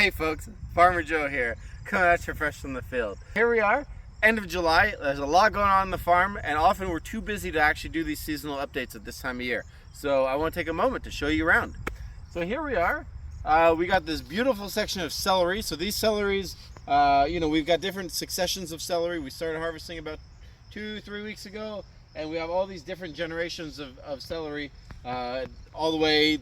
Hey folks, Farmer Joe here, coming at you fresh from the field. Here we are, end of July. There's a lot going on the farm, and often we're too busy to actually do these seasonal updates at this time of year. So I want to take a moment to show you around. So here we are. We got this beautiful section of celery. So these celeries, we've got different successions of celery. We started harvesting about 2-3 weeks ago, and we have all these different generations of celery, all the way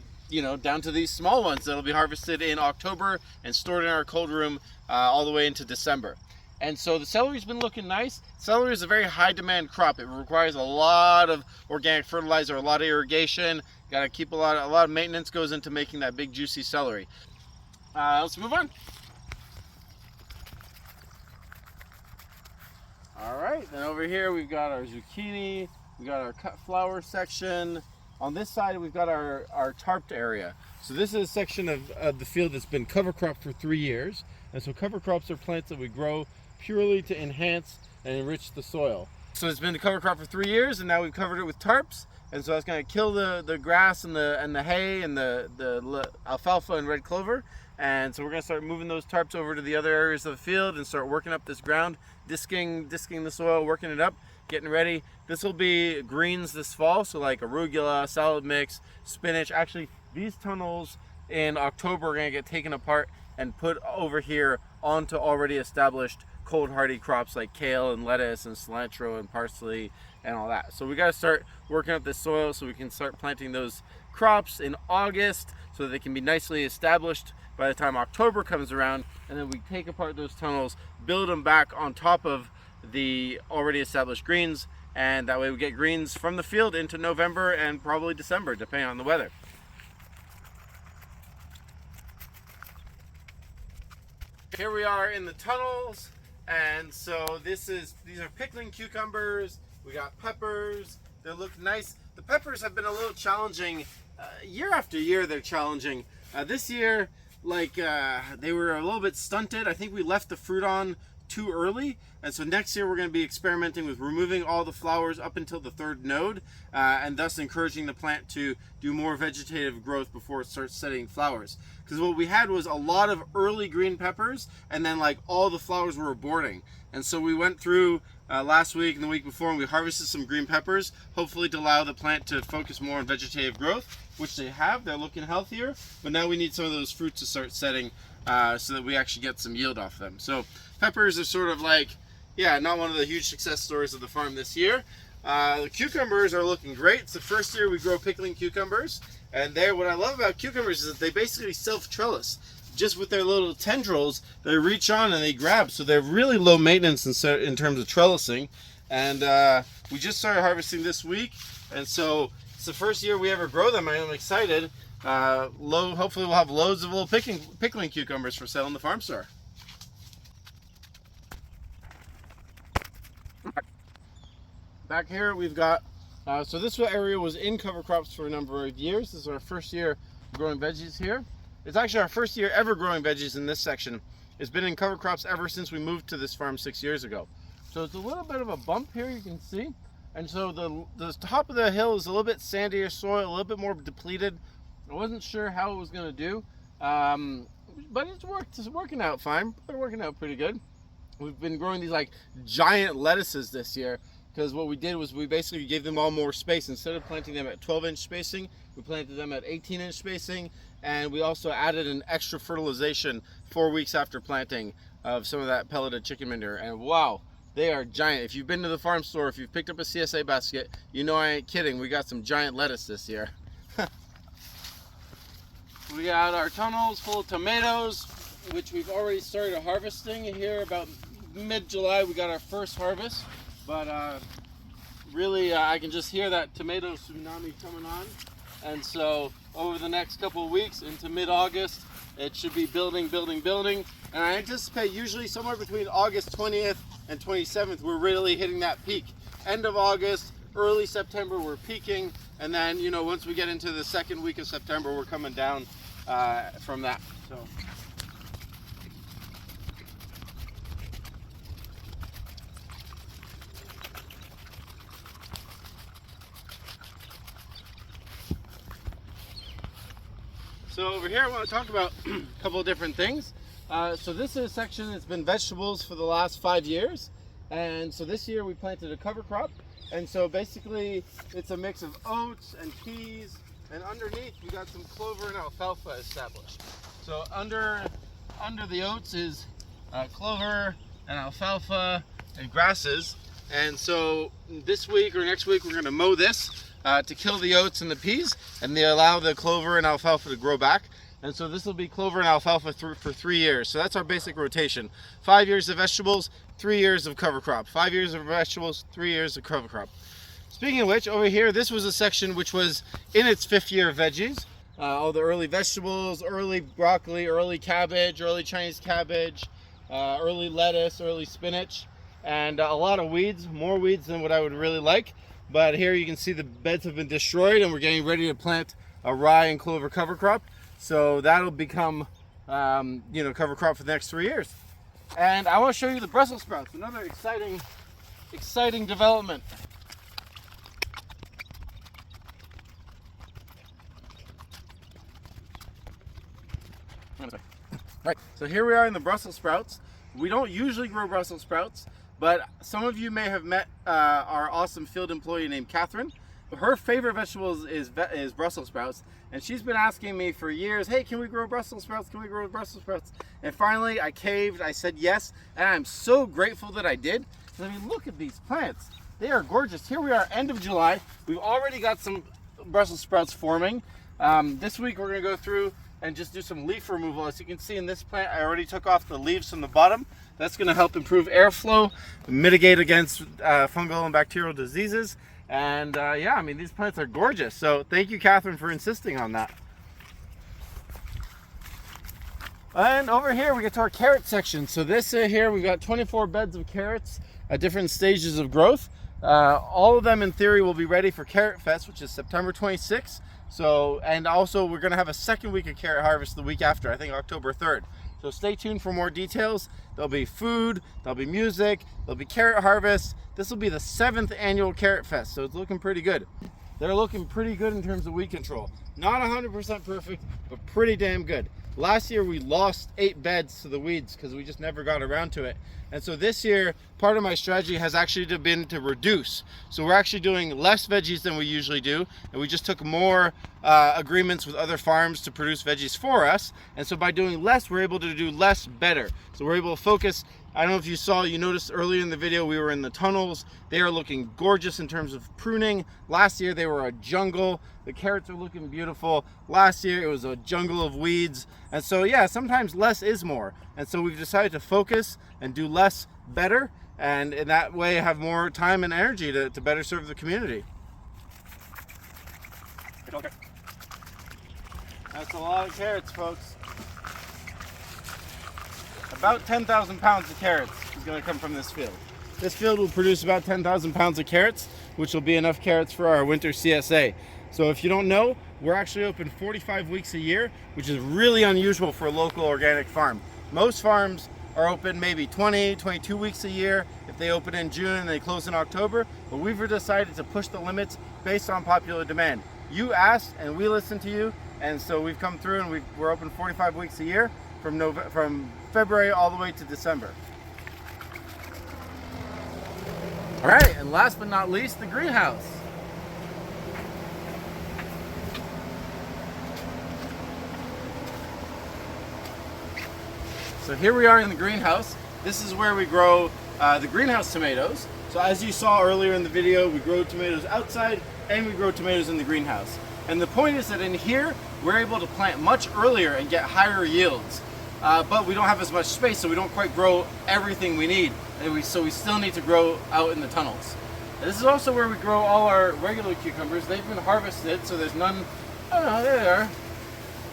down to these small ones that'll be harvested in October and stored in our cold room all the way into December. And so the celery's been looking nice. Celery is a very high demand crop. It requires a lot of organic fertilizer, a lot of irrigation. Got to keep a lot of maintenance goes into making that big juicy celery. Let's move on. All right, then over here we've got our zucchini. We got our cut flower section. On this side, we've got our tarped area. So this is a section of the field that's been cover crop for 3 years. And so cover crops are plants that we grow purely to enhance and enrich the soil. So it's been a cover crop for 3 years, and now we've covered it with tarps. And so that's going to kill the grass and the hay and the alfalfa and red clover. And so we're going to start moving those tarps over to the other areas of the field and start working up this ground, disking the soil, working it up, getting ready. This will be greens this fall, so like arugula, salad mix, spinach. Actually, these tunnels in October are going to get taken apart and put over here onto already established cold hardy crops like kale and lettuce and cilantro and parsley and all that. So we got to start working up this soil so we can start planting those crops in August so that they can be nicely established by the time October comes around. And then we take apart those tunnels, build them back on top of the already established greens, and that way we get greens from the field into November and probably December, depending on the weather. Here we are in the tunnels, and so these are pickling cucumbers. We got peppers. They look nice. The peppers have been a little challenging. Year after year they're challenging. This year, they were a little bit stunted. I think we left the fruit on too early, and so next year we're going to be experimenting with removing all the flowers up until the 3rd node, and thus encouraging the plant to do more vegetative growth before it starts setting flowers. Because what we had was a lot of early green peppers, and then all the flowers were aborting. And so we went through last week and the week before, and we harvested some green peppers, hopefully to allow the plant to focus more on vegetative growth, which they have. They're looking healthier, but now we need some of those fruits to start setting so that we actually get some yield off them. So peppers are sort of not one of the huge success stories of the farm this year. The cucumbers are looking great. It's the first year we grow pickling cucumbers, and what I love about cucumbers is that they basically self-trellis. Just with their little tendrils, they reach on and they grab, so they're really low maintenance in terms of trellising. And we just started harvesting this week, and so it's the first year we ever grow them. I am excited. Hopefully we'll have loads of little pickling cucumbers for sale in the farm store. Back here we've got, so this area was in cover crops for a number of years. This is our first year growing veggies here. It's actually our first year ever growing veggies in this section. It's been in cover crops ever since we moved to this farm 6 years ago. So it's a little bit of a bump here, you can see. And so the top of the hill is a little bit sandier soil, a little bit more depleted. I wasn't sure how it was going to do, but it's working out fine. They're working out pretty good. We've been growing these giant lettuces this year, because what we did was we basically gave them all more space. Instead of planting them at 12-inch spacing, we planted them at 18-inch spacing, and we also added an extra fertilization 4 weeks after planting of some of that pelleted chicken manure. And wow, they are giant. If you've been to the farm store, if you've picked up a CSA basket, you know I ain't kidding. We got some giant lettuce this year. We got our tunnels full of tomatoes, which we've already started harvesting here. About mid-July we got our first harvest, but really I can just hear that tomato tsunami coming on. And so over the next couple of weeks into mid-August, it should be building. And I anticipate usually somewhere between August 20th and 27th, we're really hitting that peak. End of August, early September, we're peaking. And then, once we get into the 2nd week of September, we're coming down from that. So over here I want to talk about a couple of different things. So this is a section that's been vegetables for the last 5 years. And so this year we planted a cover crop. And so basically it's a mix of oats and peas. And underneath we got some clover and alfalfa established. So under the oats is clover and alfalfa and grasses. And so this week or next week we're going to mow this to kill the oats and the peas, and they allow the clover and alfalfa to grow back. And so this will be clover and alfalfa for 3 years. So that's our basic rotation. 5 years of vegetables, 3 years of cover crop. 5 years of vegetables, 3 years of cover crop. Speaking of which, over here, this was a section which was in its 5th year of veggies. All the early vegetables, early broccoli, early cabbage, early Chinese cabbage, early lettuce, early spinach, and a lot of weeds, more weeds than what I would really like. But here you can see the beds have been destroyed and we're getting ready to plant a rye and clover cover crop. So that'll become, cover crop for the next 3 years. And I want to show you the Brussels sprouts, another exciting development. Right, so here we are in the Brussels sprouts. We don't usually grow Brussels sprouts, but some of you may have met our awesome field employee named Catherine. Her favorite vegetables is Brussels sprouts, and she's been asking me for years, hey, can we grow Brussels sprouts? Can we grow Brussels sprouts? And finally I caved, I said yes, and I'm so grateful that I did. I mean, look at these plants. They are gorgeous. Here we are, end of July. We've already got some Brussels sprouts forming. This week we're gonna go through and just do some leaf removal. As you can see in this plant, I already took off the leaves from the bottom. That's gonna help improve airflow, mitigate against fungal and bacterial diseases. And yeah, I mean, these plants are gorgeous. So thank you, Catherine, for insisting on that. And over here we get to our carrot section. So this here, we've got 24 beds of carrots at different stages of growth. All of them in theory will be ready for Carrot Fest, which is September 26th. So, and also we're gonna have a second week of carrot harvest the week after, I think October 3rd. So stay tuned for more details. There'll be food, there'll be music, there'll be carrot harvest. This will be the 7th annual Carrot Fest, so it's looking pretty good. They're looking pretty good in terms of weed control. Not 100% perfect, but pretty damn good. Last year we lost 8 beds to the weeds because we just never got around to it. And so this year, part of my strategy has actually been to reduce. So we're actually doing less veggies than we usually do, and we just took more agreements with other farms to produce veggies for us. And so by doing less, we're able to do less better. So we're able to focus. I don't know if you noticed earlier in the video, we were in the tunnels. They are looking gorgeous in terms of pruning. Last year they were a jungle. The carrots are looking beautiful. Last year it was a jungle of weeds. And so yeah, sometimes less is more. And so we've decided to focus and do less better, and in that way have more time and energy to better serve the community. That's a lot of carrots, folks. About 10,000 pounds of carrots is going to come from this field. This field will produce about 10,000 pounds of carrots, which will be enough carrots for our winter CSA. So if you don't know, we're actually open 45 weeks a year, which is really unusual for a local organic farm. Most farms are open maybe 20, 22 weeks a year if they open in June and they close in October, but we've decided to push the limits based on popular demand. You asked and we listened to you, and so we've come through and we're open 45 weeks a year from February all the way to December. All right, and last but not least, the greenhouse. So here we are in the greenhouse. This is where we grow the greenhouse tomatoes. So as you saw earlier in the video, we grow tomatoes outside and we grow tomatoes in the greenhouse. And the point is that in here, we're able to plant much earlier and get higher yields. But we don't have as much space, so we don't quite grow everything we need. So we still need to grow out in the tunnels. And this is also where we grow all our regular cucumbers. They've been harvested, so there's none. Oh no, there they are.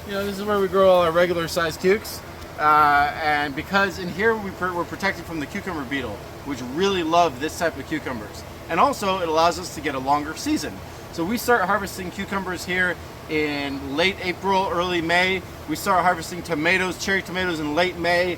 You know, this is where we grow all our regular sized cukes. And because in here we're protected from the cucumber beetle, which really love this type of cucumbers. And also it allows us to get a longer season. So we start harvesting cucumbers here in late April, early May. We start harvesting tomatoes, cherry tomatoes in late May,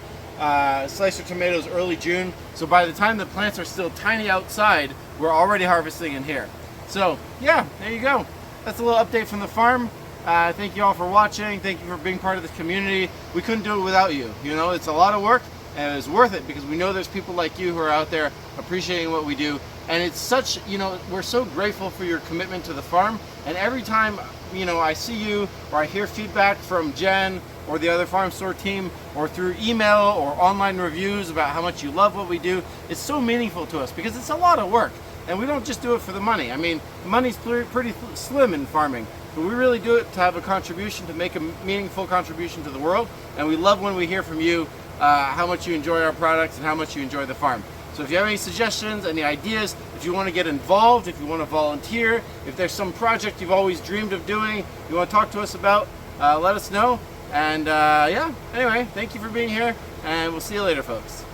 slicer tomatoes early June. So by the time the plants are still tiny outside, we're already harvesting in here. So yeah, there you go. That's a little update from the farm. Thank you all for watching. Thank you for being part of this community. We couldn't do it without you. You know, it's a lot of work, and it's worth it because we know there's people like you who are out there appreciating what we do. And it's such, you know, we're so grateful for your commitment to the farm. And every time, you know, I see you or I hear feedback from Jen or the other farm store team or through email or online reviews about how much you love what we do, it's so meaningful to us because it's a lot of work. And we don't just do it for the money. I mean, the money's pretty slim in farming, but we really do it to have a contribution, to make a meaningful contribution to the world. And we love when we hear from you how much you enjoy our products and how much you enjoy the farm. So if you have any suggestions, any ideas, if you want to get involved, if you want to volunteer, if there's some project you've always dreamed of doing, you want to talk to us about, let us know. And yeah, anyway, thank you for being here, and we'll see you later, folks.